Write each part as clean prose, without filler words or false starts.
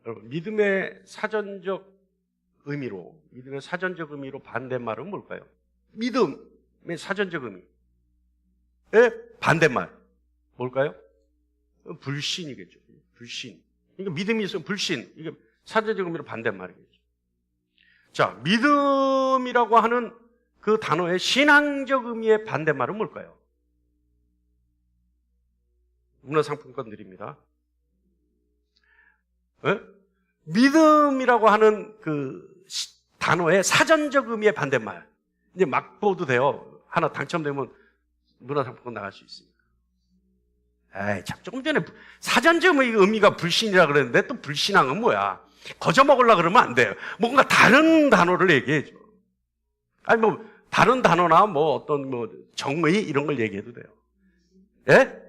여러분, 믿음의 사전적 의미로 반대말은 뭘까요? 믿음의 사전적 의미의 반대말 뭘까요? 불신이겠죠. 불신. 그러니까 믿음이 있으면 불신. 이게 사전적 의미로 반대말이겠죠. 자, 믿음이라고 하는 그 단어의 신앙적 의미의 반대말은 뭘까요? 문화상품권 드립니다. 믿음이라고 하는 그 단어의 사전적 의미의 반대말. 이제 막 보도 돼요. 하나 당첨되면 문화상품권 나갈 수 있습니다. 에이, 참, 조금 전에 사전적 의미가 불신이라 그랬는데 또 불신앙은 뭐야? 거저 먹으려고 그러면 안 돼요. 뭔가 다른 단어를 얘기해줘. 아니, 뭐, 다른 단어나 뭐 어떤 뭐 정의 이런 걸 얘기해도 돼요. 예?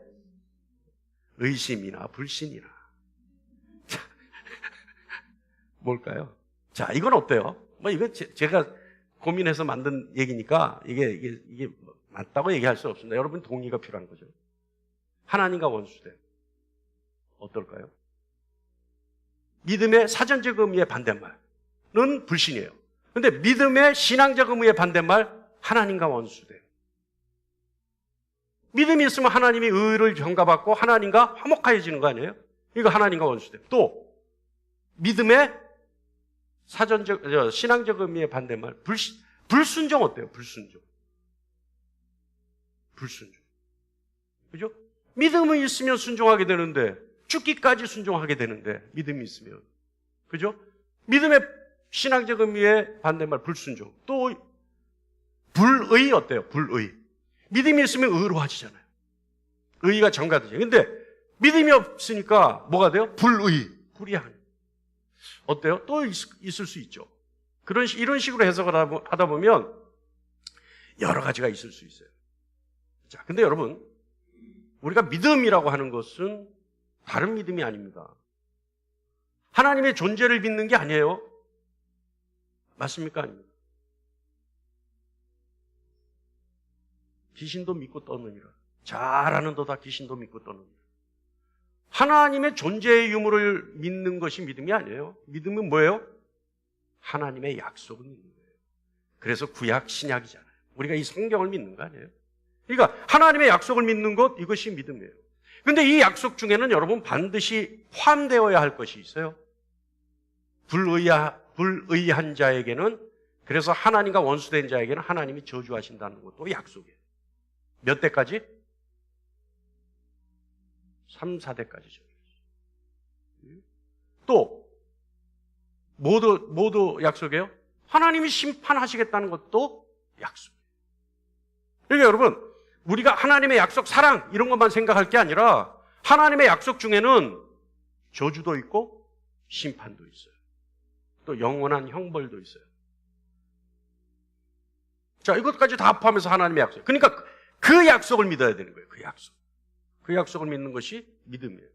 의심이나 불신이나. 뭘까요? 자, 이건 어때요? 뭐, 이거 제가 고민해서 만든 얘기니까 이게 맞다고 얘기할 수 없습니다. 여러분 동의가 필요한 거죠. 하나님과 원수됨. 어떨까요? 믿음의 사전적 의미의 반대말은 불신이에요. 근데 믿음의 신앙적 의미의 반대말, 하나님과 원수됨. 믿음이 있으면 하나님이 의를 평가받고 하나님과 화목하여지는 거 아니에요? 이거 하나님과 원수됨. 또 믿음의 신앙적 의미의 반대말, 불순종 어때요? 불순종. 그죠? 믿음이 있으면 순종하게 되는데, 죽기까지 순종하게 되는데, 믿음이 있으면. 그죠? 믿음의 신앙적 의미의 반대말, 불순종. 또, 불의 어때요? 불의. 믿음이 있으면 의로워지잖아요. 의가 전가되죠. 근데, 믿음이 없으니까 뭐가 돼요? 불의. 불의한. 어때요? 또 있을 수 있죠. 이런 식으로 해석을 하다 보면, 여러 가지가 있을 수 있어요. 자, 근데 여러분, 우리가 믿음이라고 하는 것은 다른 믿음이 아닙니다. 하나님의 존재를 믿는 게 아니에요. 맞습니까? 아닙니까? 귀신도 믿고 떠느니라. 잘하는도다 귀신도 믿고 떠느니라. 하나님의 존재의 유무를 믿는 것이 믿음이 아니에요. 믿음은 뭐예요? 하나님의 약속을 믿는 거예요. 그래서 구약, 신약이잖아요. 우리가 이 성경을 믿는 거 아니에요? 그러니까 하나님의 약속을 믿는 것, 이것이 믿음이에요. 그런데 이 약속 중에는 여러분 반드시 포함되어야 할 것이 있어요. 불의한 자에게는, 그래서 하나님과 원수된 자에게는 하나님이 저주하신다는 것도 약속이에요. 몇 대까지? 3, 4대까지죠. 또 모두 약속이에요. 하나님이 심판하시겠다는 것도 약속이에요. 그러니까 여러분, 우리가 하나님의 약속, 사랑 이런 것만 생각할 게 아니라 하나님의 약속 중에는 저주도 있고 심판도 있어요. 또 영원한 형벌도 있어요. 자, 이것까지 다 포함해서 하나님의 약속. 그러니까 그 약속을 믿어야 되는 거예요. 그 약속을 믿는 것이 믿음이에요.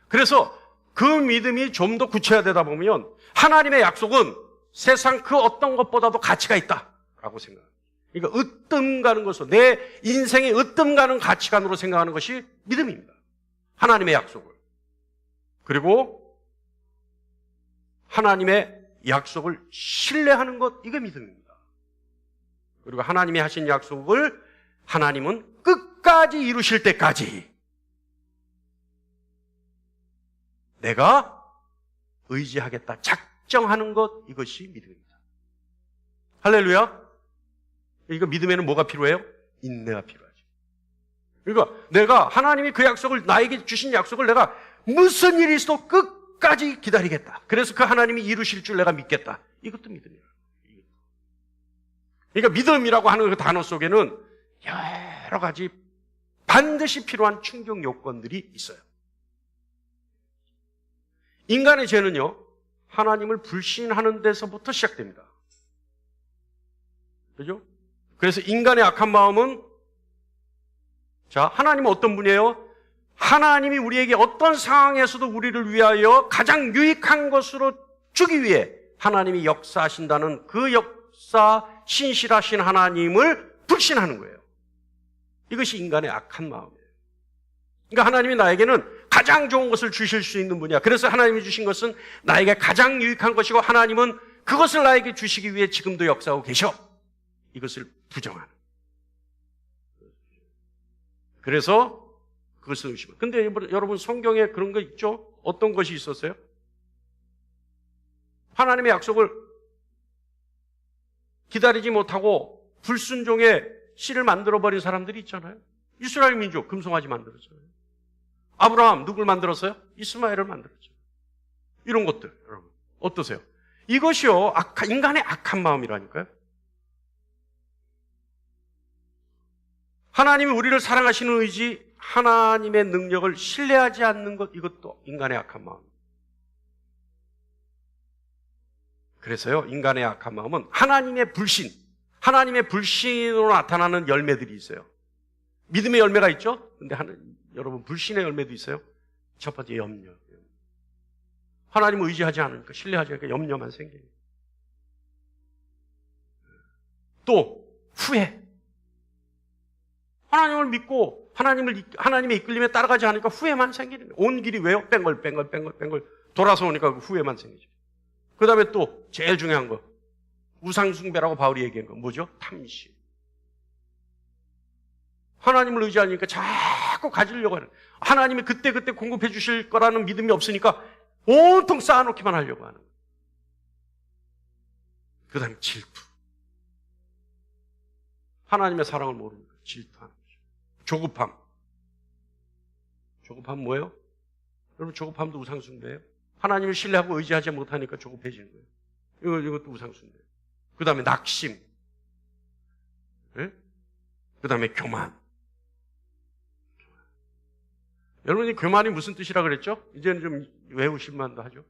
그래서 그 믿음이 좀 더 구체화되다 보면 하나님의 약속은 세상 그 어떤 것보다도 가치가 있다라고 생각합니다. 그러니까 으뜸 가는 것으로, 내 인생의 으뜸 가는 가치관으로 생각하는 것이 믿음입니다. 하나님의 약속을. 그리고 하나님의 약속을 신뢰하는 것, 이게 믿음입니다. 그리고 하나님이 하신 약속을 하나님은 끝까지 이루실 때까지 내가 의지하겠다, 작정하는 것, 이것이 믿음입니다. 할렐루야. 이거 믿음에는 뭐가 필요해요? 인내가 필요하죠. 그러니까 내가 하나님이 그 약속을, 나에게 주신 약속을 내가 무슨 일이 있어도 끝까지 기다리겠다. 그래서 그 하나님이 이루실 줄 내가 믿겠다. 이것도 믿음이에요. 그러니까 믿음이라고 하는 그 단어 속에는 여러 가지 반드시 필요한 충족 요건들이 있어요. 인간의 죄는요, 하나님을 불신하는 데서부터 시작됩니다. 그죠? 그래서 인간의 악한 마음은, 자, 하나님은 어떤 분이에요? 하나님이 우리에게 어떤 상황에서도 우리를 위하여 가장 유익한 것으로 주기 위해 하나님이 역사하신다는 그 역사, 신실하신 하나님을 불신하는 거예요. 이것이 인간의 악한 마음이에요. 그러니까 하나님이 나에게는 가장 좋은 것을 주실 수 있는 분이야. 그래서 하나님이 주신 것은 나에게 가장 유익한 것이고 하나님은 그것을 나에게 주시기 위해 지금도 역사하고 계셔. 이것을 부정하는. 그래서 그것을 의심하는. 근데 여러분 성경에 그런 거 있죠? 어떤 것이 있었어요? 하나님의 약속을 기다리지 못하고 불순종의 씨를 만들어버린 사람들이 있잖아요. 이스라엘 민족 금송아지 만들었잖아요. 아브라함 누굴 만들었어요? 이스마엘을 만들었죠. 이런 것들 여러분 어떠세요? 이것이요 인간의 악한 마음이라니까요. 하나님이 우리를 사랑하시는 의지, 하나님의 능력을 신뢰하지 않는 것, 이것도 인간의 악한 마음. 그래서요 인간의 악한 마음은 하나님의 불신으로 나타나는 열매들이 있어요. 믿음의 열매가 있죠? 근데 여러분 불신의 열매도 있어요. 첫 번째 염려. 하나님을 의지하지 않으니까, 신뢰하지 않으니까 염려만 생겨요. 또 후회. 하나님을 믿고 하나님의 이끌림에 따라가지 않으니까 후회만 생기는 거예요. 온 길이 왜요? 뺑글뺑글 돌아서 오니까 그 후회만 생기죠. 그 다음에 또 제일 중요한 거, 우상숭배라고 바울이 얘기한 거 뭐죠? 탐심. 하나님을 의지하니까 자꾸 가지려고 하는, 하나님이 그때 공급해 주실 거라는 믿음이 없으니까 온통 쌓아놓기만 하려고 하는. 그 다음에 질투. 하나님의 사랑을 모르니까 질투하는 거죠. 조급함 뭐예요? 여러분 조급함도 우상숭배예요. 하나님을 신뢰하고 의지하지 못하니까 조급해지는 거예요. 이것도 우상숭배예요. 그 다음에 낙심. 네? 그 다음에 교만. 여러분이 교만이 무슨 뜻이라 그랬죠? 이제는 좀 외우실 만도 하죠.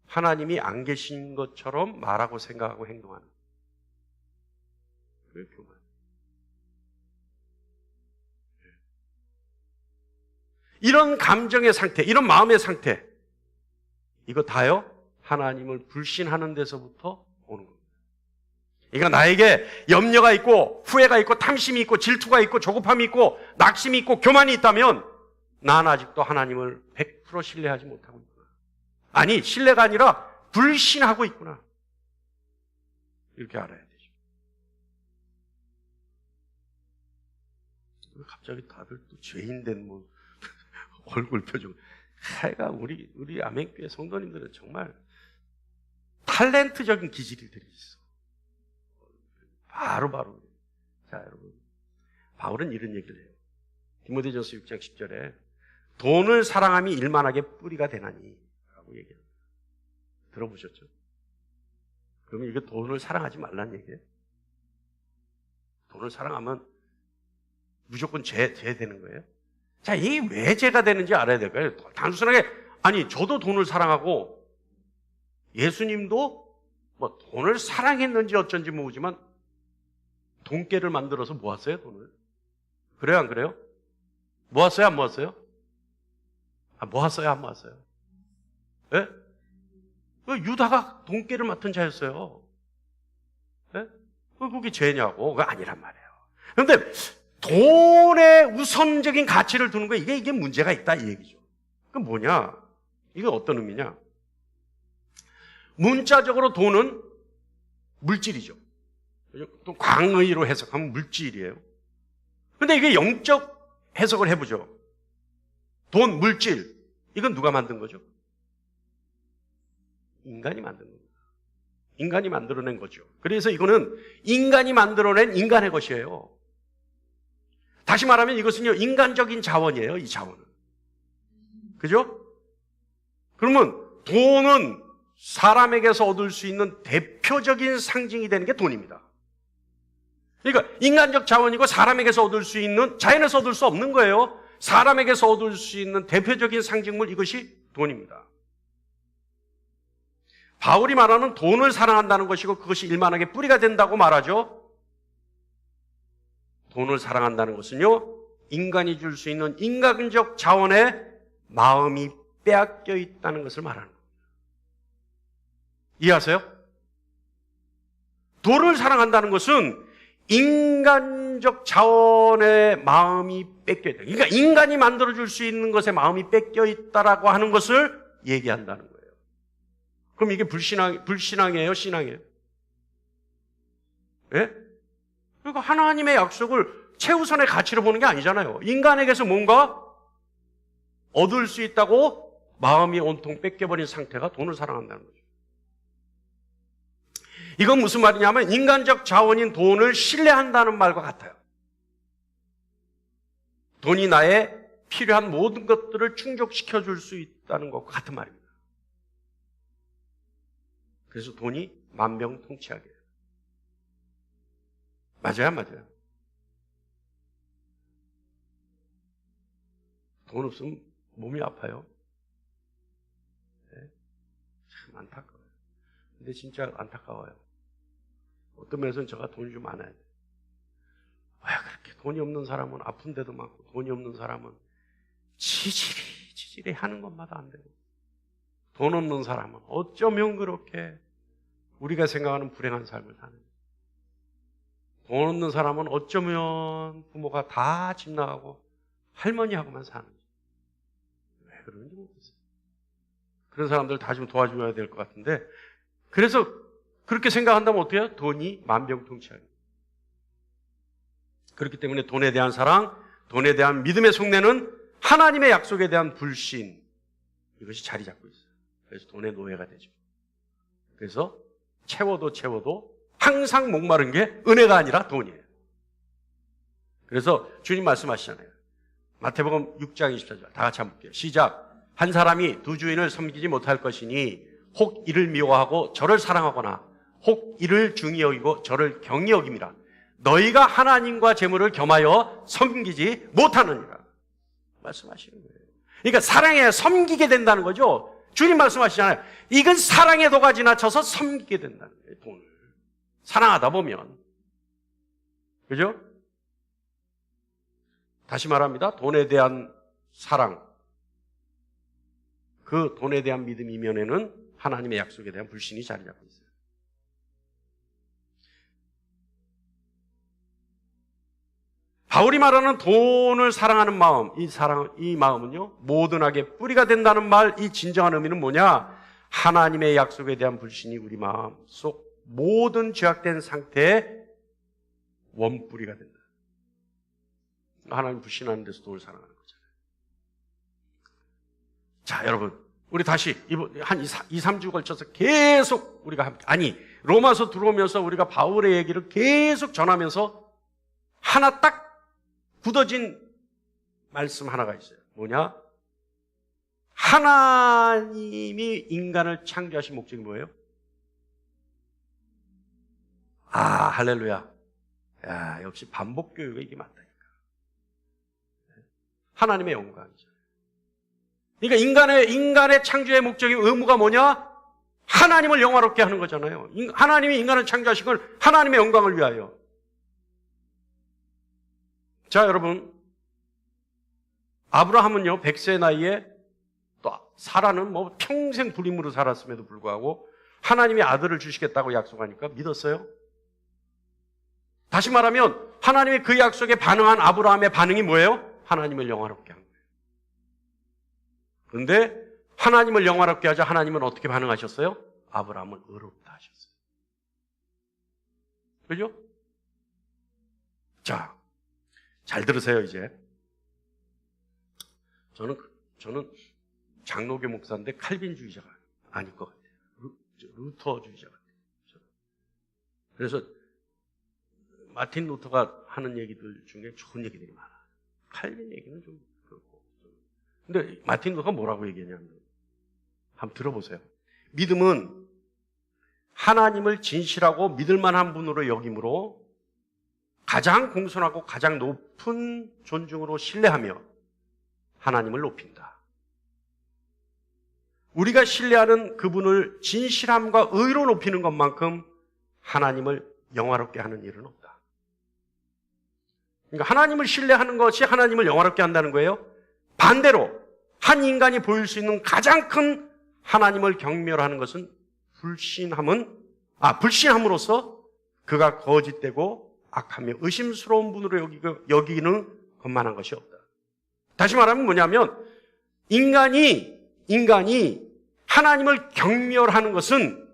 하나님이 안 계신 것처럼 말하고 생각하고 행동하는. 그게 교만. 이런 감정의 상태, 이런 마음의 상태, 이거 다요 하나님을 불신하는 데서부터 오는 겁니다. 그러니까 나에게 염려가 있고 후회가 있고 탐심이 있고 질투가 있고 조급함이 있고 낙심이 있고 교만이 있다면 난 아직도 하나님을 100% 신뢰하지 못하고 있구나. 아니, 신뢰가 아니라 불신하고 있구나. 이렇게 알아야 되죠. 갑자기 다들 또 죄인된 얼굴 표정. 하여가 우리 아멘교회 성도님들은 정말 탤런트적인 기질들이 있어. 바로. 자, 여러분. 바울은 이런 얘기를 해요. 디모데전서 6장 10절에 돈을 사랑함이 일만하게 뿌리가 되나니 라고 얘기해요. 들어보셨죠? 그러면 이게 돈을 사랑하지 말라는 얘기예요? 돈을 사랑하면 무조건 죄 되는 거예요? 자, 이게 왜 죄가 되는지 알아야 될까요? 단순하게, 아니, 저도 돈을 사랑하고 예수님도 돈을 사랑했는지 어쩐지 모르지만 돈깨를 만들어서 모았어요, 돈을. 그래요, 안 그래요? 모았어요, 안 모았어요? 모았어요, 안 모았어요? 예? 유다가 돈깨를 맡은 자였어요. 예? 그게 죄냐고? 그거 아니란 말이에요. 그런데 돈에 우선적인 가치를 두는 거, 이게 문제가 있다, 이 얘기죠. 그건 뭐냐? 이게 어떤 의미냐? 문자적으로 돈은 물질이죠. 또 광의로 해석하면 물질이에요. 근데 이게 영적 해석을 해보죠. 돈, 물질. 이건 누가 만든 거죠? 인간이 만든 겁니다. 인간이 만들어낸 거죠. 그래서 이거는 인간이 만들어낸 인간의 것이에요. 다시 말하면 이것은요, 인간적인 자원이에요, 이 자원은. 그죠? 그러면 돈은 사람에게서 얻을 수 있는 대표적인 상징이 되는 게 돈입니다. 그러니까 인간적 자원이고 사람에게서 얻을 수 있는, 자연에서 얻을 수 없는 거예요. 사람에게서 얻을 수 있는 대표적인 상징물, 이것이 돈입니다. 바울이 말하는 돈을 사랑한다는 것이고 그것이 일만하게 뿌리가 된다고 말하죠. 돈을 사랑한다는 것은요, 인간이 줄 수 있는 인간적 자원에 마음이 빼앗겨 있다는 것을 말하는 겁니다. 이해하세요? 돈을 사랑한다는 것은 인간적 인간적 자원의 마음이 뺏겨 있다. 그러니까 인간이 만들어줄 수 있는 것에 마음이 뺏겨 있다라고 하는 것을 얘기한다는 거예요. 그럼 이게 불신앙이에요? 신앙이에요? 예? 그러니까 하나님의 약속을 최우선의 가치로 보는 게 아니잖아요. 인간에게서 뭔가 얻을 수 있다고 마음이 온통 뺏겨버린 상태가 돈을 사랑한다는 거죠. 이건 무슨 말이냐면 인간적 자원인 돈을 신뢰한다는 말과 같아요. 돈이 나의 필요한 모든 것들을 충족시켜 줄 수 있다는 것과 같은 말입니다. 그래서 돈이 만병통치하게 해요. 맞아요, 맞아요. 돈 없으면 몸이 아파요. 네? 참 안타까워요. 근데 진짜 안타까워요. 어떤 면에서는 제가 돈이 좀 많아야 돼요. 왜 그렇게 돈이 없는 사람은 아픈 데도 많고 돈이 없는 사람은 지질이 하는 것마다 안 되고 돈 없는 사람은 어쩌면 그렇게 우리가 생각하는 불행한 삶을 사는 돈 없는 사람은 어쩌면 부모가 다 집 나가고 할머니하고만 사는 왜 그런지 모르겠어요. 그런 사람들 다 좀 도와줘야 될 것 같은데 그래서 그렇게 생각한다면 어떻게 해요? 돈이 만병통치하게. 그렇기 때문에 돈에 대한 사랑, 돈에 대한 믿음의 속내는 하나님의 약속에 대한 불신, 이것이 자리 잡고 있어요. 그래서 돈의 노예가 되죠. 그래서 채워도 항상 목마른 게 은혜가 아니라 돈이에요. 그래서 주님 말씀하시잖아요. 마태복음 6장 24절 다 같이 한번 볼게요. 시작. 한 사람이 두 주인을 섬기지 못할 것이니 혹 이를 미워하고 저를 사랑하거나 혹 이를 중히 여기고 저를 경히 여김이라. 너희가 하나님과 재물을 겸하여 섬기지 못하느니라. 말씀하시는 거예요. 그러니까 사랑에 섬기게 된다는 거죠. 주님 말씀하시잖아요. 이건 사랑의 도가 지나쳐서 섬기게 된다는 거예요. 돈을. 사랑하다 보면. 그죠? 다시 말합니다. 돈에 대한 사랑. 그 돈에 대한 믿음 이면에는 하나님의 약속에 대한 불신이 자리 잡고 있어요. 바울이 말하는 돈을 사랑하는 마음, 이 마음은요, 모든 악의 뿌리가 된다는 말, 이 진정한 의미는 뭐냐? 하나님의 약속에 대한 불신이 우리 마음 속 모든 죄악된 상태의 원뿌리가 된다. 하나님 불신하는 데서 돈을 사랑하는 거잖아요. 자, 여러분, 우리 다시 한 2, 3주 걸쳐서 계속 우리가 함께, 로마서 들어오면서 우리가 바울의 얘기를 계속 전하면서 하나 딱 굳어진 말씀 하나가 있어요. 뭐냐? 하나님이 인간을 창조하신 목적이 뭐예요? 할렐루야. 야, 역시 반복교육이 이게 맞다니까. 하나님의 영광이죠. 그러니까 인간의 창조의 목적이 의무가 뭐냐? 하나님을 영화롭게 하는 거잖아요. 하나님이 인간을 창조하신 건 하나님의 영광을 위하여. 자, 여러분, 아브라함은요 100세 나이에 또 사라는 평생 불임으로 살았음에도 불구하고 하나님이 아들을 주시겠다고 약속하니까 믿었어요. 다시 말하면 하나님이 그 약속에 반응한 아브라함의 반응이 뭐예요? 하나님을 영화롭게 한 거예요. 그런데 하나님을 영화롭게 하자 하나님은 어떻게 반응하셨어요? 아브라함을 의롭다 하셨어요. 그죠? 자, 잘 들으세요, 이제. 저는 장로교 목사인데 칼빈주의자가 아닐 것 같아요. 루터주의자 같아요. 그래서 마틴 루터가 하는 얘기들 중에 좋은 얘기들이 많아요. 칼빈 얘기는 좀 그렇고. 근데 마틴 루터가 뭐라고 얘기했냐면, 한번 들어보세요. 믿음은 하나님을 진실하고 믿을 만한 분으로 여김으로 가장 공손하고 가장 높은 존중으로 신뢰하며 하나님을 높인다. 우리가 신뢰하는 그분을 진실함과 의로 높이는 것만큼 하나님을 영화롭게 하는 일은 없다. 그러니까 하나님을 신뢰하는 것이 하나님을 영화롭게 한다는 거예요. 반대로 한 인간이 보일 수 있는 가장 큰 하나님을 경멸하는 것은 불신함으로써 그가 거짓되고 악하며 의심스러운 분으로 여기는 것만한 것이 없다. 다시 말하면 뭐냐면 인간이 하나님을 경멸하는 것은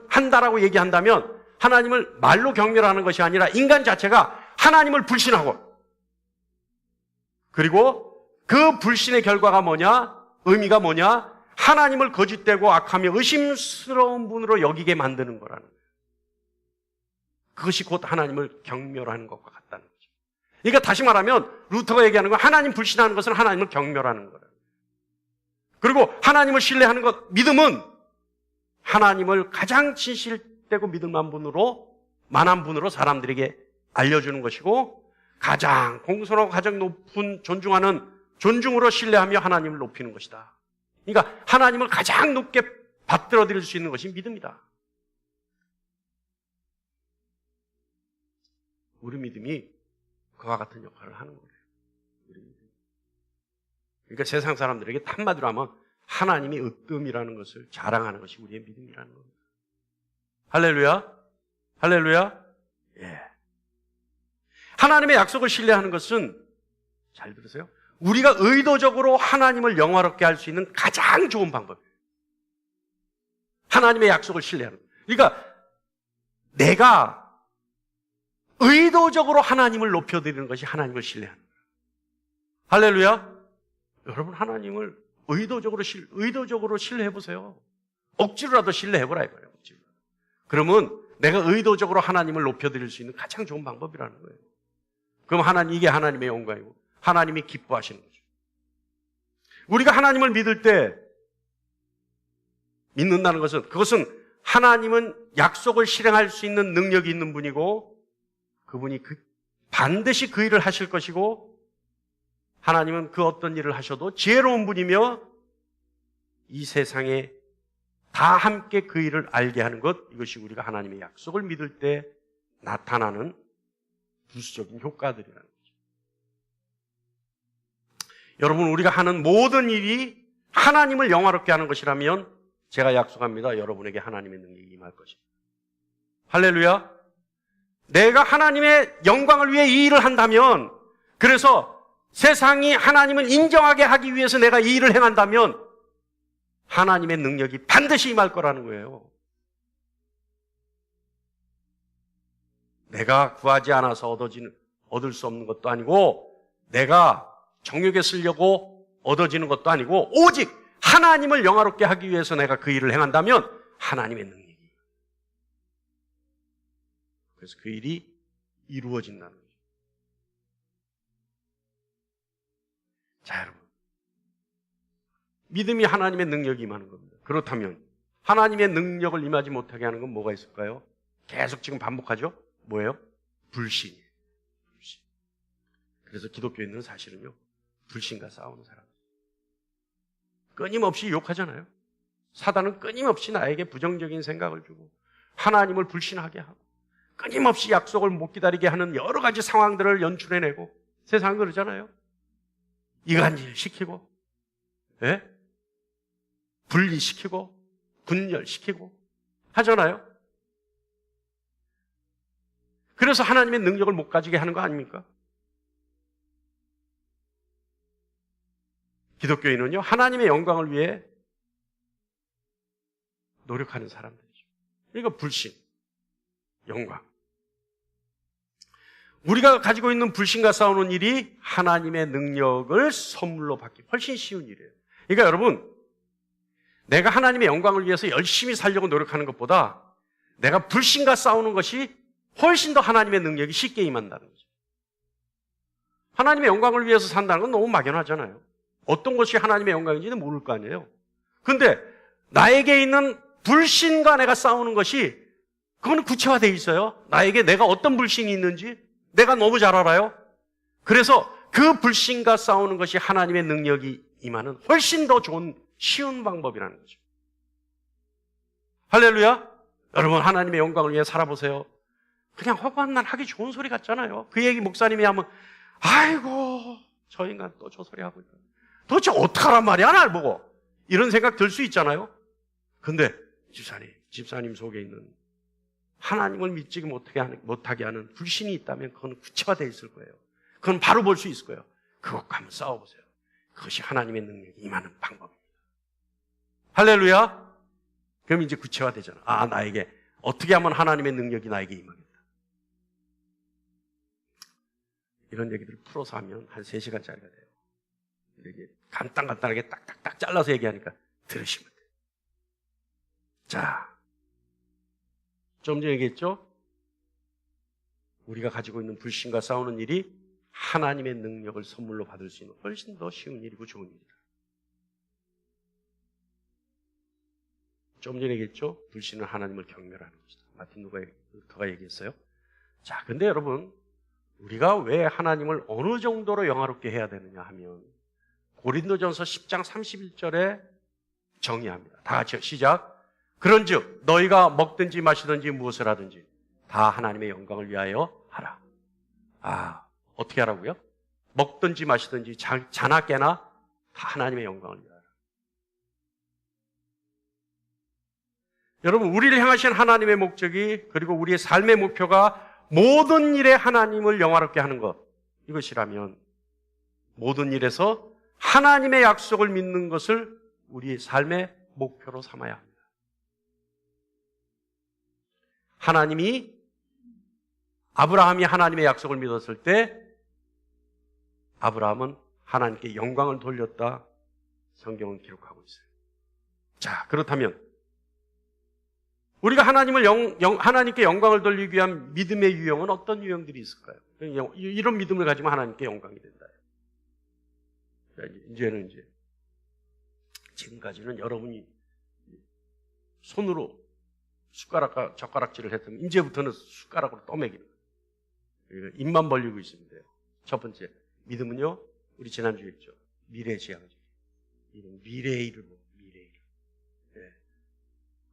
한다라고 얘기한다면 하나님을 말로 경멸하는 것이 아니라 인간 자체가 하나님을 불신하고 그리고 그 불신의 결과가 뭐냐? 의미가 뭐냐? 하나님을 거짓되고 악하며 의심스러운 분으로 여기게 만드는 거라는 거예요. 그것이 곧 하나님을 경멸하는 것과 같다는 거죠. 그러니까 다시 말하면 루터가 얘기하는 건 하나님 불신하는 것은 하나님을 경멸하는 거예요. 그리고 하나님을 신뢰하는 것, 믿음은 하나님을 가장 진실되고 믿을만한 분으로 사람들에게 알려주는 것이고 가장 공손하고 가장 높은 존중으로 신뢰하며 하나님을 높이는 것이다. 그러니까 하나님을 가장 높게 받들어 드릴 수 있는 것이 믿음이다. 우리 믿음이 그와 같은 역할을 하는 거예요. 우리 믿음. 그러니까 세상 사람들에게 한마디로 하면 하나님이 으뜸이라는 것을 자랑하는 것이 우리의 믿음이라는 겁니다. 할렐루야? 할렐루야? 예. 하나님의 약속을 신뢰하는 것은 잘 들으세요. 우리가 의도적으로 하나님을 영화롭게 할 수 있는 가장 좋은 방법이에요. 하나님의 약속을 신뢰하는 거예요. 그러니까 내가 의도적으로 하나님을 높여드리는 것이 하나님을 신뢰하는 거예요. 할렐루야? 여러분 하나님을 의도적으로 신뢰해보세요. 억지로라도 신뢰해보라 이거예요. 억지로. 그러면 내가 의도적으로 하나님을 높여드릴 수 있는 가장 좋은 방법이라는 거예요. 그럼 이게 하나님의 영광이고 하나님이 기뻐하시는 거죠. 우리가 하나님을 믿을 때 믿는다는 것은 그것은 하나님은 약속을 실행할 수 있는 능력이 있는 분이고 그분이 반드시 그 일을 하실 것이고 하나님은 그 어떤 일을 하셔도 지혜로운 분이며 이 세상에 다 함께 그 일을 알게 하는 것, 이것이 우리가 하나님의 약속을 믿을 때 나타나는 부수적인 효과들이라는 거죠. 여러분 우리가 하는 모든 일이 하나님을 영화롭게 하는 것이라면 제가 약속합니다. 여러분에게 하나님의 능력이 임할 것입니다. 할렐루야. 내가 하나님의 영광을 위해 이 일을 한다면 그래서 세상이 하나님을 인정하게 하기 위해서 내가 이 일을 행한다면 하나님의 능력이 반드시 임할 거라는 거예요. 내가 구하지 않아서 얻을 수 없는 것도 아니고 내가 정욕에 쓰려고 얻어지는 것도 아니고 오직 하나님을 영화롭게 하기 위해서 내가 그 일을 행한다면 하나님의 능력이. 그래서 그 일이 이루어진다는 거죠. 자, 여러분. 믿음이 하나님의 능력이 임하는 겁니다. 그렇다면 하나님의 능력을 임하지 못하게 하는 건 뭐가 있을까요? 계속 지금 반복하죠? 뭐예요? 불신이에요. 불신. 그래서 기독교인들은 사실은요, 불신과 싸우는 사람. 끊임없이 욕하잖아요. 사단은 끊임없이 나에게 부정적인 생각을 주고 하나님을 불신하게 하고 끊임없이 약속을 못 기다리게 하는 여러 가지 상황들을 연출해내고 세상은 그러잖아요. 이간질 시키고 분리시키고 분열시키고 하잖아요. 그래서 하나님의 능력을 못 가지게 하는 거 아닙니까? 기독교인은요, 하나님의 영광을 위해 노력하는 사람들이죠. 그러니까 불신, 영광. 우리가 가지고 있는 불신과 싸우는 일이 하나님의 능력을 선물로 받기 훨씬 쉬운 일이에요. 그러니까 여러분, 내가 하나님의 영광을 위해서 열심히 살려고 노력하는 것보다 내가 불신과 싸우는 것이 훨씬 더 하나님의 능력이 쉽게 임한다는 거죠. 하나님의 영광을 위해서 산다는 건 너무 막연하잖아요. 어떤 것이 하나님의 영광인지는 모를 거 아니에요. 근데 나에게 있는 불신과 내가 싸우는 것이 그건 구체화되어 있어요. 나에게 내가 어떤 불신이 있는지 내가 너무 잘 알아요. 그래서 그 불신과 싸우는 것이 하나님의 능력이 임하는 훨씬 더 좋은 쉬운 방법이라는 거죠. 할렐루야. 여러분 하나님의 영광을 위해 살아보세요. 그냥 허구한 날 하기 좋은 소리 같잖아요. 그 얘기 목사님이 하면 아이고 저 인간 또 저 소리 하고 있다. 도대체 어떡하란 말이야 날 보고. 이런 생각 들 수 있잖아요. 근데 집사님 속에 있는 하나님을 믿지 못하게 하는 불신이 있다면 그건 구체화되어 있을 거예요. 그건 바로 볼 수 있을 거예요. 그것과 한번 싸워보세요. 그것이 하나님의 능력이 임하는 방법입니다. 할렐루야. 그럼 이제 구체화되잖아. 아, 나에게 어떻게 하면 하나님의 능력이 나에게 임하겠다. 이런 얘기들을 풀어서 하면 한 3시간짜리가 돼요. 이렇게 간단하게 딱딱딱 잘라서 얘기하니까 들으시면 돼요. 자, 좀 전에 얘기했죠? 우리가 가지고 있는 불신과 싸우는 일이 하나님의 능력을 선물로 받을 수 있는 훨씬 더 쉬운 일이고 좋은 일이다. 좀 전에 얘기했죠? 불신은 하나님을 경멸하는 것이다. 마틴 루터가 얘기했어요. 자, 근데 여러분, 우리가 왜 하나님을 어느 정도로 영화롭게 해야 되느냐 하면 고린도전서 10장 31절에 정의합니다. 다 같이 시작. 그런즉 너희가 먹든지 마시든지 무엇을 하든지 다 하나님의 영광을 위하여 하라. 아, 어떻게 하라고요? 먹든지 마시든지 자나 깨나 다 하나님의 영광을 위하여 하라. 여러분, 우리를 향하신 하나님의 목적이 그리고 우리의 삶의 목표가 모든 일에 하나님을 영화롭게 하는 것, 이것이라면 모든 일에서 하나님의 약속을 믿는 것을 우리의 삶의 목표로 삼아야 합니다. 아브라함이 하나님의 약속을 믿었을 때 아브라함은 하나님께 영광을 돌렸다, 성경은 기록하고 있어요. 자, 그렇다면 우리가 하나님께 영광을 돌리기 위한 믿음의 유형은 어떤 유형들이 있을까요? 이런 믿음을 가지면 하나님께 영광이 된다. 이제는 지금까지는 여러분이 손으로 숟가락과 젓가락질을 했다면 이제부터는 숟가락으로 떠먹이는 거예요. 입만 벌리고 있으면 돼요. 첫 번째, 믿음은요, 우리 지난주에 했죠. 미래지향적. 미래의 일을 뭐, 미래의 일. 네.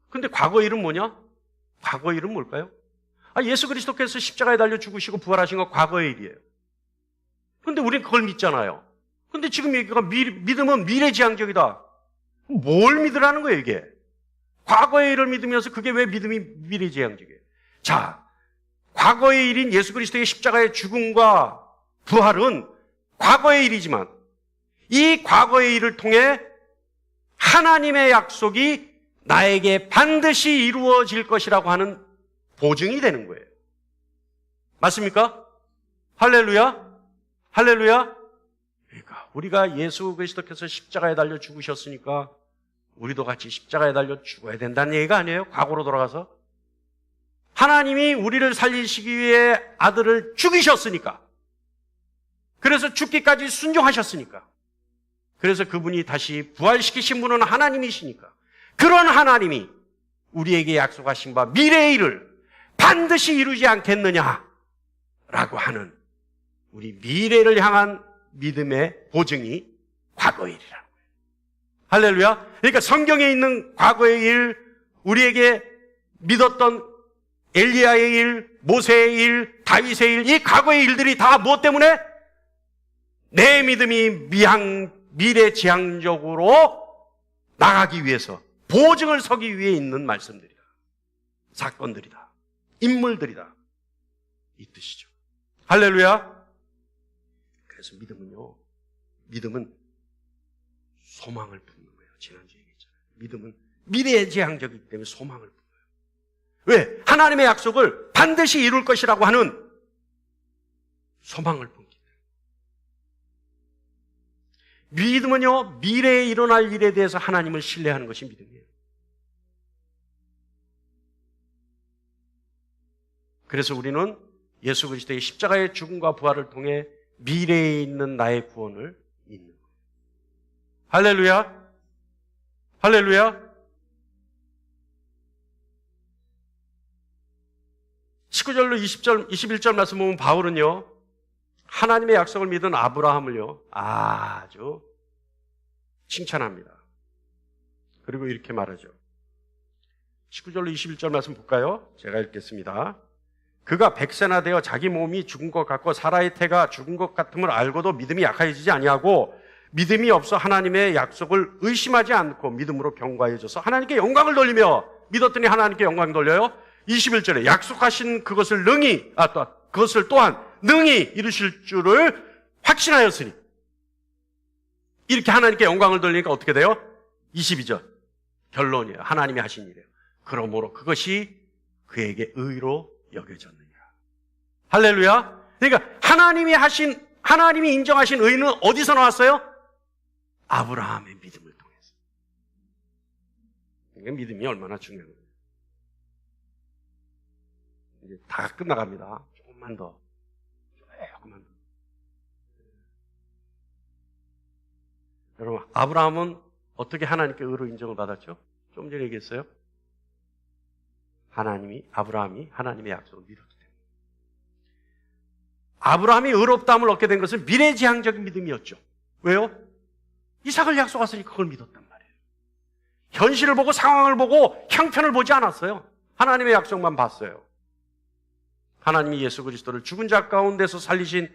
근데 과거의 일은 뭐냐? 과거의 일은 뭘까요? 예수 그리스도께서 십자가에 달려 죽으시고 부활하신 건 과거의 일이에요. 근데 우리는 그걸 믿잖아요. 근데 지금 얘기가 믿음은 미래지향적이다. 뭘 믿으라는 거예요, 이게? 과거의 일을 믿으면서 그게 왜 믿음이 미래지향적이에요? 자, 과거의 일인 예수 그리스도의 십자가의 죽음과 부활은 과거의 일이지만 이 과거의 일을 통해 하나님의 약속이 나에게 반드시 이루어질 것이라고 하는 보증이 되는 거예요. 맞습니까? 할렐루야? 할렐루야? 그러니까 우리가 예수 그리스도께서 십자가에 달려 죽으셨으니까 우리도 같이 십자가에 달려 죽어야 된다는 얘기가 아니에요. 과거로 돌아가서. 하나님이 우리를 살리시기 위해 아들을 죽이셨으니까. 그래서 죽기까지 순종하셨으니까. 그래서 그분이 다시 부활시키신 분은 하나님이시니까. 그런 하나님이 우리에게 약속하신 바 미래의 일을 반드시 이루지 않겠느냐라고 하는 우리 미래를 향한 믿음의 보증이 과거의 일이라는 거예요. 할렐루야. 그러니까 성경에 있는 과거의 일, 우리에게 믿었던 엘리야의 일, 모세의 일, 다윗의 일, 이 과거의 일들이 다 무엇 때문에? 내 믿음이 미래지향적으로 나가기 위해서 보증을 서기 위해 있는 말씀들이다. 사건들이다. 인물들이다. 이 뜻이죠. 할렐루야. 그래서 믿음은 소망을 품는 거예요. 지난주에 얘기했잖아요. 믿음은 미래지향적이기 때문에 소망을 품는 거예요. 왜? 하나님의 약속을 반드시 이룰 것이라고 하는 소망을 품기 때문에. 믿음은요, 미래에 일어날 일에 대해서 하나님을 신뢰하는 것이 믿음이에요. 그래서 우리는 예수 그리스도의 십자가의 죽음과 부활을 통해 미래에 있는 나의 구원을 믿는 거예요. 할렐루야. 할렐루야. 19절로 21절 말씀 보면 바울은요, 하나님의 약속을 믿은 아브라함을요, 아주 칭찬합니다. 그리고 이렇게 말하죠. 19절로 21절 말씀 볼까요? 제가 읽겠습니다. 그가 100세나 되어 자기 몸이 죽은 것 같고 사라의 태가 죽은 것 같음을 알고도 믿음이 약해지지 아니하고 믿음이 없어 하나님의 약속을 의심하지 않고 믿음으로 견고해져서 하나님께 영광을 돌리며 믿었더니 하나님께 영광 돌려요. 21절에 약속하신 그것을 그것을 또한 능히 이루실 줄을 확신하였으니. 이렇게 하나님께 영광을 돌리니까 어떻게 돼요? 22절. 결론이에요. 하나님이 하신 일이에요. 그러므로 그것이 그에게 의로 여겨졌느니라. 할렐루야. 그러니까 하나님이 인정하신 의는 어디서 나왔어요? 아브라함의 믿음을 통해서. 그러니까 믿음이 얼마나 중요한 거예요. 이제 다 끝나갑니다. 조금만 더. 여러분, 아브라함은 어떻게 하나님께 의로 인정을 받았죠? 좀 전에 얘기했어요. 아브라함이 하나님의 약속을 믿었기 때문에. 아브라함이 의롭다함을 얻게 된 것은 미래지향적인 믿음이었죠. 왜요? 이삭을 약속하시니 그걸 믿었단 말이에요. 현실을 보고 상황을 보고 형편을 보지 않았어요. 하나님의 약속만 봤어요. 하나님이 예수 그리스도를 죽은 자 가운데서 살리신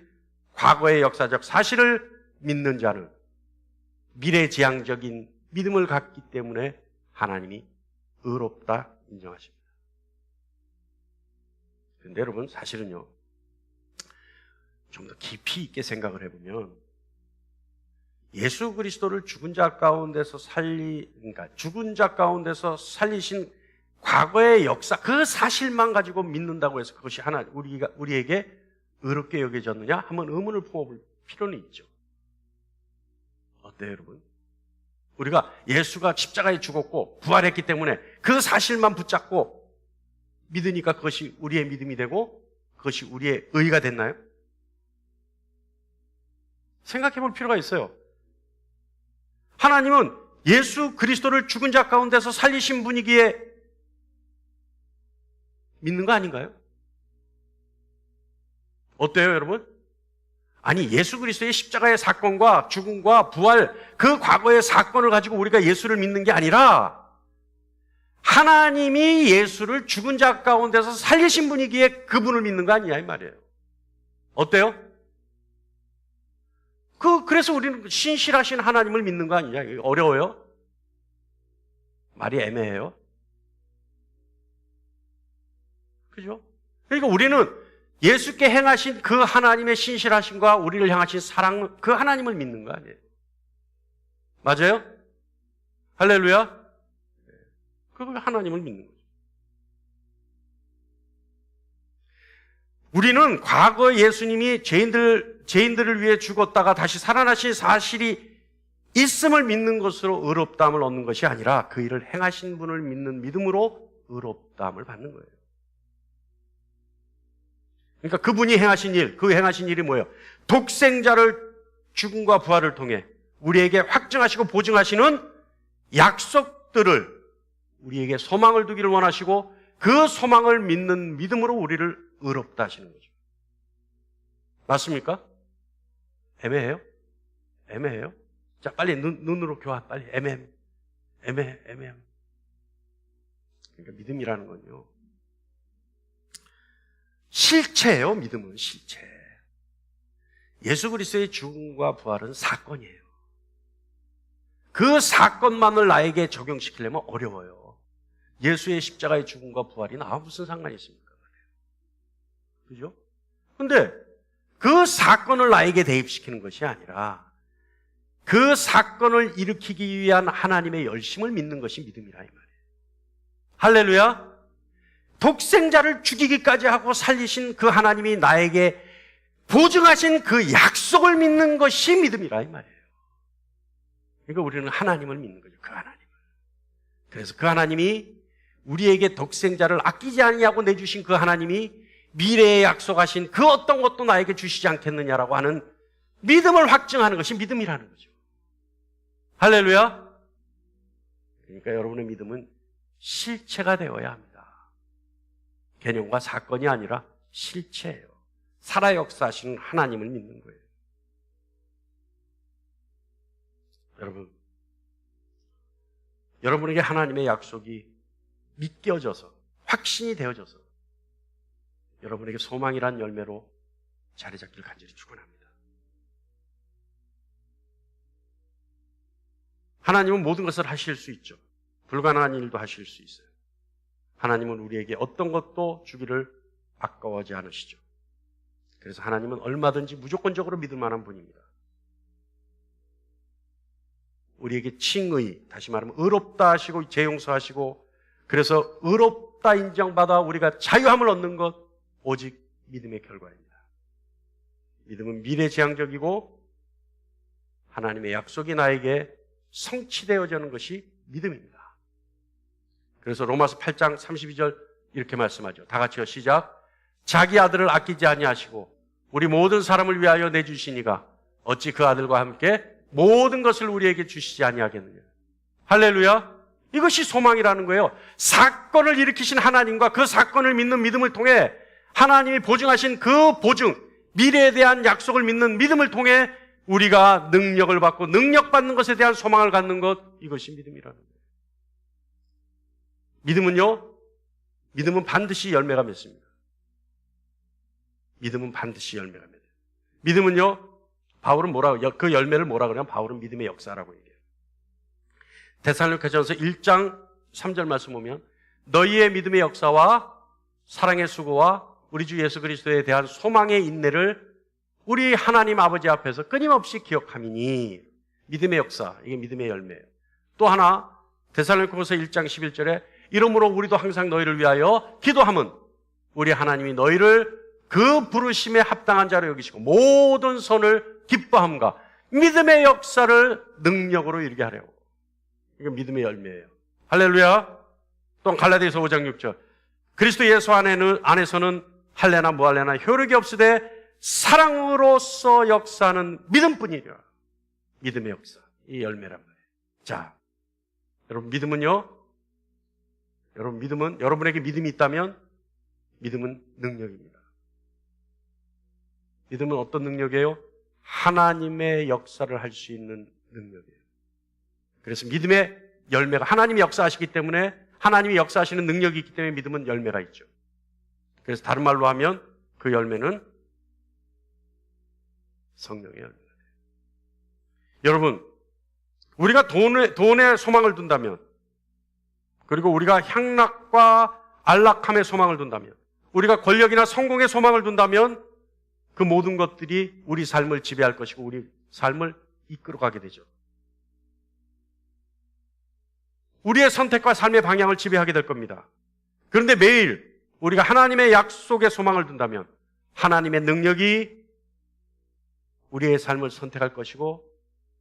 과거의 역사적 사실을 믿는 자는 미래지향적인 믿음을 갖기 때문에 하나님이 의롭다 인정하십니다. 그런데 여러분, 사실은요, 좀 더 깊이 있게 생각을 해보면 예수 그리스도를 죽은 자 가운데서 살리신 과거의 역사, 그 사실만 가지고 믿는다고 해서 그것이 우리에게 의롭게 여겨졌느냐? 한번 의문을 품어볼 필요는 있죠. 어때요, 여러분? 우리가 예수가 십자가에 죽었고 부활했기 때문에 그 사실만 붙잡고 믿으니까 그것이 우리의 믿음이 되고 그것이 우리의 의가 됐나요? 생각해 볼 필요가 있어요. 하나님은 예수 그리스도를 죽은 자 가운데서 살리신 분이기에 믿는 거 아닌가요? 어때요, 여러분? 아니, 예수 그리스도의 십자가의 사건과 죽음과 부활, 그 과거의 사건을 가지고 우리가 예수를 믿는 게 아니라 하나님이 예수를 죽은 자 가운데서 살리신 분이기에 그분을 믿는 거 아니냐 이 말이에요. 어때요? 그래서 우리는 신실하신 하나님을 믿는 거 아니냐? 어려워요? 말이 애매해요? 그죠? 그러니까 우리는 예수께 행하신 그 하나님의 신실하심과 우리를 향하신 사랑, 그 하나님을 믿는 거 아니에요? 맞아요? 할렐루야? 그걸 하나님을 믿는 거죠. 우리는 과거 예수님이 죄인들을 위해 죽었다가 다시 살아나신 사실이 있음을 믿는 것으로 의롭다함을 얻는 것이 아니라 그 일을 행하신 분을 믿는 믿음으로 의롭다함을 받는 거예요. 그러니까 그분이 행하신 일이 뭐예요? 독생자를 죽음과 부활을 통해 우리에게 확증하시고 보증하시는 약속들을 우리에게 소망을 두기를 원하시고 그 소망을 믿는 믿음으로 우리를 의롭다 하시는 거죠. 맞습니까? 애매해요? 애매해요? 자, 빨리 눈으로 교환, 빨리. 애매해. 그러니까 믿음이라는 건요, 실체예요. 믿음은 실체. 예수 그리스도의 죽음과 부활은 사건이에요. 그 사건만을 나에게 적용시키려면 어려워요. 예수의 십자가의 죽음과 부활이 나와 무슨 상관이 있습니까? 그죠? 근데 그 사건을 나에게 대입시키는 것이 아니라 그 사건을 일으키기 위한 하나님의 열심을 믿는 것이 믿음이라 이 말이에요. 할렐루야. 독생자를 죽이기까지 하고 살리신 그 하나님이 나에게 보증하신 그 약속을 믿는 것이 믿음이라 이 말이에요. 그러니까 우리는 하나님을 믿는 거죠. 그 하나님을. 그래서 그 하나님이 우리에게 독생자를 아끼지 아니하고 내주신 그 하나님이 미래에 약속하신 그 어떤 것도 나에게 주시지 않겠느냐라고 하는 믿음을 확증하는 것이 믿음이라는 거죠. 할렐루야. 그러니까 여러분의 믿음은 실체가 되어야 합니다. 개념과 사건이 아니라 실체예요. 살아 역사하시는 하나님을 믿는 거예요. 여러분에게 하나님의 약속이 믿겨져서 확신이 되어져서 여러분에게 소망이란 열매로 자리 잡기를 간절히 축원합니다. 하나님은 모든 것을 하실 수 있죠. 불가능한 일도 하실 수 있어요. 하나님은 우리에게 어떤 것도 주기를 아까워하지 않으시죠. 그래서 하나님은 얼마든지 무조건적으로 믿을 만한 분입니다. 우리에게 칭의, 다시 말하면 의롭다 하시고 재용서하시고, 그래서 의롭다 인정받아 우리가 자유함을 얻는 것, 오직 믿음의 결과입니다. 믿음은 미래지향적이고 하나님의 약속이 나에게 성취되어지는 것이 믿음입니다. 그래서 로마서 8장 32절 이렇게 말씀하죠. 다 같이요. 시작. 자기 아들을 아끼지 아니하시고 우리 모든 사람을 위하여 내주시니가 어찌 그 아들과 함께 모든 것을 우리에게 주시지 아니하겠느냐. 할렐루야. 이것이 소망이라는 거예요. 사건을 일으키신 하나님과 그 사건을 믿는 믿음을 통해 하나님이 보증하신 그 보증, 미래에 대한 약속을 믿는 믿음을 통해 우리가 능력을 받고 능력받는 것에 대한 소망을 갖는 것, 이것이 믿음이라는 거예요. 믿음은 반드시 열매가 맺습니다. 믿음은 반드시 열매가 맺어요. 믿음은요, 바울은 그 열매를 뭐라 그러냐면 바울은 믿음의 역사라고 얘기해요. 데살로니가전서 1장 3절 말씀 보면 너희의 믿음의 역사와 사랑의 수고와 우리 주 예수 그리스도에 대한 소망의 인내를 우리 하나님 아버지 앞에서 끊임없이 기억함이니. 믿음의 역사, 이게 믿음의 열매예요. 또 하나 데살로니가서 1장 11절에 이러므로 우리도 항상 너희를 위하여 기도함은 우리 하나님이 너희를 그 부르심에 합당한 자로 여기시고 모든 선을 기뻐함과 믿음의 역사를 능력으로 이루게 하려고. 이게 믿음의 열매예요. 할렐루야. 또 갈라디아서 5장 6절 그리스도 예수 안에서는 할례나 무할례나 효력이 없으되 사랑으로서 역사하는 믿음뿐이라. 믿음의 역사, 이 열매란 말이에요. 자, 여러분 여러분에게 믿음이 있다면 믿음은 능력입니다. 믿음은 어떤 능력이에요? 하나님의 역사를 할 수 있는 능력이에요. 그래서 믿음의 열매가 하나님이 역사하시기 때문에 하나님이 역사하시는 능력이 있기 때문에 믿음은 열매가 있죠. 그래서 다른 말로 하면 그 열매는 성령의 열매가 돼요. 여러분, 우리가 돈에 소망을 둔다면, 그리고 우리가 향락과 안락함에 소망을 둔다면, 우리가 권력이나 성공에 소망을 둔다면 그 모든 것들이 우리 삶을 지배할 것이고 우리 삶을 이끌어가게 되죠. 우리의 선택과 삶의 방향을 지배하게 될 겁니다. 그런데 매일 우리가 하나님의 약속에 소망을 둔다면 하나님의 능력이 우리의 삶을 선택할 것이고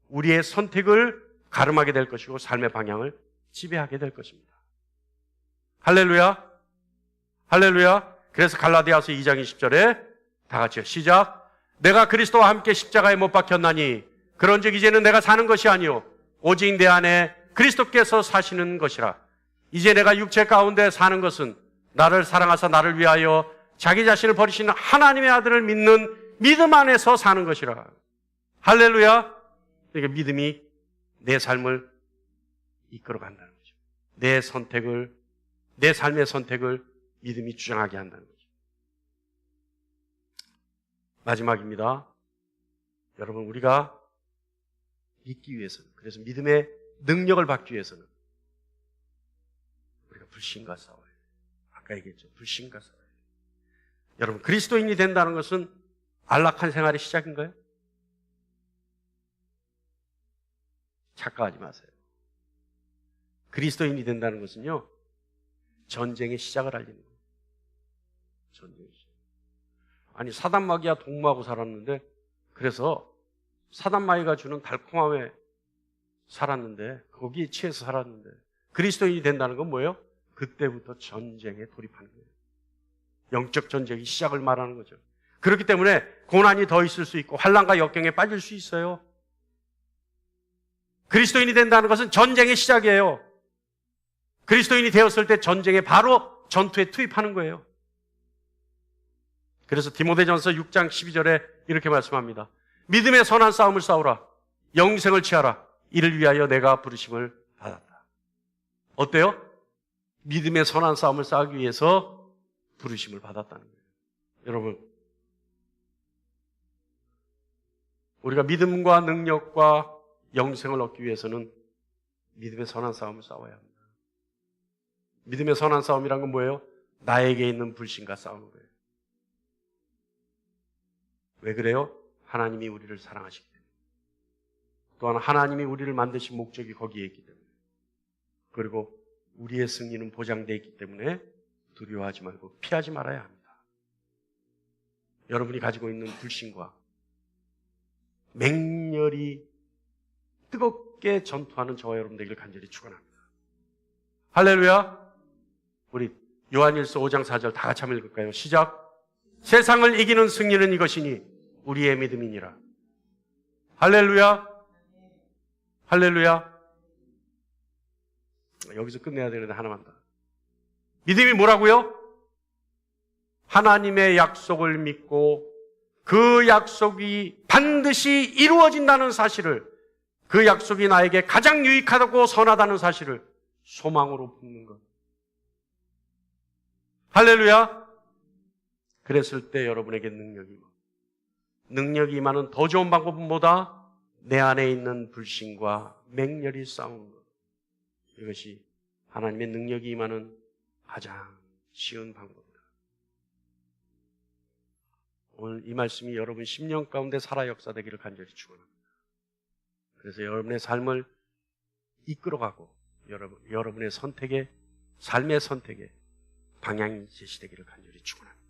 우리의 선택을 가름하게 될 것이고 삶의 방향을 지배하게 될 것입니다. 할렐루야. 할렐루야. 그래서 갈라디아서 2장 20절에 다 같이요. 시작. 내가 그리스도와 함께 십자가에 못 박혔나니 그런즉 이제는 내가 사는 것이 아니요 오직 내 안에 그리스도께서 사시는 것이라. 이제 내가 육체 가운데 사는 것은 나를 사랑하사 나를 위하여 자기 자신을 버리시는 하나님의 아들을 믿는 믿음 안에서 사는 것이라. 할렐루야. 그러니까 믿음이 내 삶을 이끌어간다는 거죠. 내 삶의 선택을 믿음이 주장하게 한다는 거죠. 마지막입니다. 여러분, 우리가 믿기 위해서는, 그래서 믿음의 능력을 받기 위해서는 우리가 불신과 싸워요. 아까 얘기했죠. 불신과 싸워요. 여러분, 그리스도인이 된다는 것은 안락한 생활의 시작인가요? 착각하지 마세요. 그리스도인이 된다는 것은요, 전쟁의 시작을 알리는 거예요. 전쟁의 시작. 아니, 사단마귀와 동무하고 살았는데, 그래서 사단마귀가 주는 달콤함에 살았는데, 거기에 취해서 살았는데, 그리스도인이 된다는 건 뭐예요? 그때부터 전쟁에 돌입하는 거예요. 영적 전쟁의 시작을 말하는 거죠. 그렇기 때문에 고난이 더 있을 수 있고 환난과 역경에 빠질 수 있어요. 그리스도인이 된다는 것은 전쟁의 시작이에요. 그리스도인이 되었을 때 전쟁에 바로 전투에 투입하는 거예요. 그래서 디모데전서 6장 12절에 이렇게 말씀합니다. 믿음의 선한 싸움을 싸우라. 영생을 취하라. 이를 위하여 내가 부르심을 받았다. 어때요? 믿음의 선한 싸움을 싸우기 위해서 부르심을 받았다는 거예요. 여러분, 우리가 믿음과 능력과 영생을 얻기 위해서는 믿음의 선한 싸움을 싸워야 합니다. 믿음의 선한 싸움이란 건 뭐예요? 나에게 있는 불신과 싸우는 거예요. 왜 그래요? 하나님이 우리를 사랑하시기 때문에. 또한 하나님이 우리를 만드신 목적이 거기에 있기 때문에. 그리고 우리의 승리는 보장되어 있기 때문에 두려워하지 말고 피하지 말아야 합니다. 여러분이 가지고 있는 불신과 맹렬히 뜨겁게 전투하는 저와 여러분 되기를 간절히 축원합니다. 할렐루야. 우리 요한일서 5장 4절 다 같이 한번 읽을까요? 시작. 세상을 이기는 승리는 이것이니 우리의 믿음이니라. 할렐루야. 할렐루야. 여기서 끝내야 되는데 하나만 더. 믿음이 뭐라고요? 하나님의 약속을 믿고 그 약속이 반드시 이루어진다는 사실을, 그 약속이 나에게 가장 유익하다고 선하다는 사실을 소망으로 품는 것. 할렐루야. 그랬을 때 여러분에게 능력이 임하는 더 좋은 방법은 뭐다? 내 안에 있는 불신과 맹렬히 싸우는 것. 이것이 하나님의 능력이 임하는 가장 쉬운 방법이다. 오늘 이 말씀이 여러분 10년 가운데 살아 역사되기를 간절히 축원합니다. 그래서 여러분의 삶을 이끌어가고 여러분의 선택에, 삶의 선택에 방향이 제시되기를 간절히 축원합니다.